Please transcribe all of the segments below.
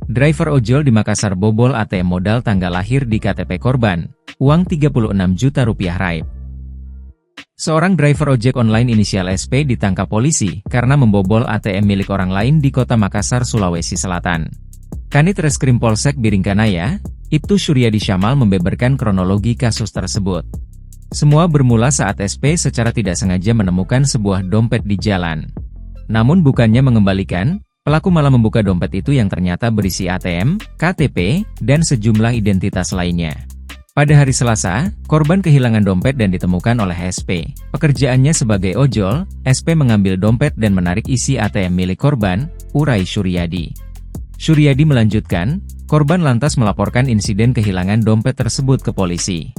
Driver ojol di Makassar bobol ATM modal tanggal lahir di KTP korban, uang Rp36 juta raib. Seorang driver ojek online inisial SP ditangkap polisi karena membobol ATM milik orang lain di kota Makassar, Sulawesi Selatan. Kanit Reskrim Polsek Biringkanaya, Ibtu Suryadi Syamal membeberkan kronologi kasus tersebut. Semua bermula saat SP secara tidak sengaja menemukan sebuah dompet di jalan. Namun bukannya mengembalikan, pelaku malah membuka dompet itu yang ternyata berisi ATM, KTP, dan sejumlah identitas lainnya. Pada hari Selasa, korban kehilangan dompet dan ditemukan oleh SP. Pekerjaannya sebagai ojol, SP mengambil dompet dan menarik isi ATM milik korban, urai Suryadi. Suryadi melanjutkan, korban lantas melaporkan insiden kehilangan dompet tersebut ke polisi.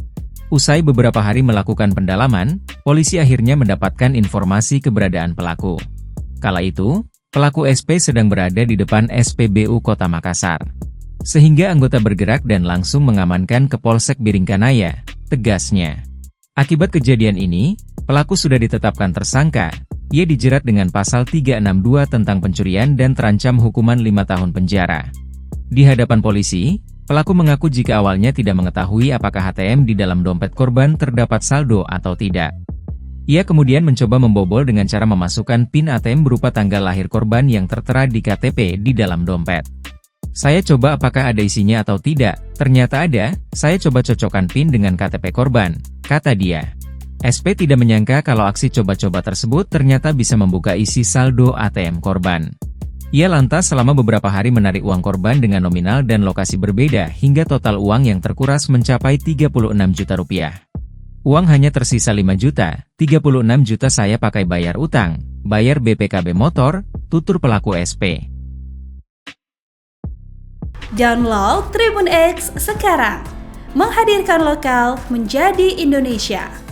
Usai beberapa hari melakukan pendalaman, polisi akhirnya mendapatkan informasi keberadaan pelaku. Kala itu, pelaku SP sedang berada di depan SPBU Kota Makassar. Sehingga anggota bergerak dan langsung mengamankan ke Polsek Biringkanaya, tegasnya. Akibat kejadian ini, pelaku sudah ditetapkan tersangka. Ia dijerat dengan pasal 362 tentang pencurian dan terancam hukuman 5 tahun penjara. Di hadapan polisi, pelaku mengaku jika awalnya tidak mengetahui apakah ATM di dalam dompet korban terdapat saldo atau tidak. Ia kemudian mencoba membobol dengan cara memasukkan PIN ATM berupa tanggal lahir korban yang tertera di KTP di dalam dompet. Saya coba apakah ada isinya atau tidak, ternyata ada, saya coba cocokkan PIN dengan KTP korban, kata dia. SP tidak menyangka kalau aksi coba-coba tersebut ternyata bisa membuka isi saldo ATM korban. Ia lantas selama beberapa hari menarik uang korban dengan nominal dan lokasi berbeda hingga total uang yang terkuras mencapai Rp36 juta. Uang hanya tersisa 5 juta, 36 juta saya pakai bayar utang, bayar BPKB motor, tutur pelaku SP. Download Tribun X sekarang, menghadirkan lokal menjadi Indonesia.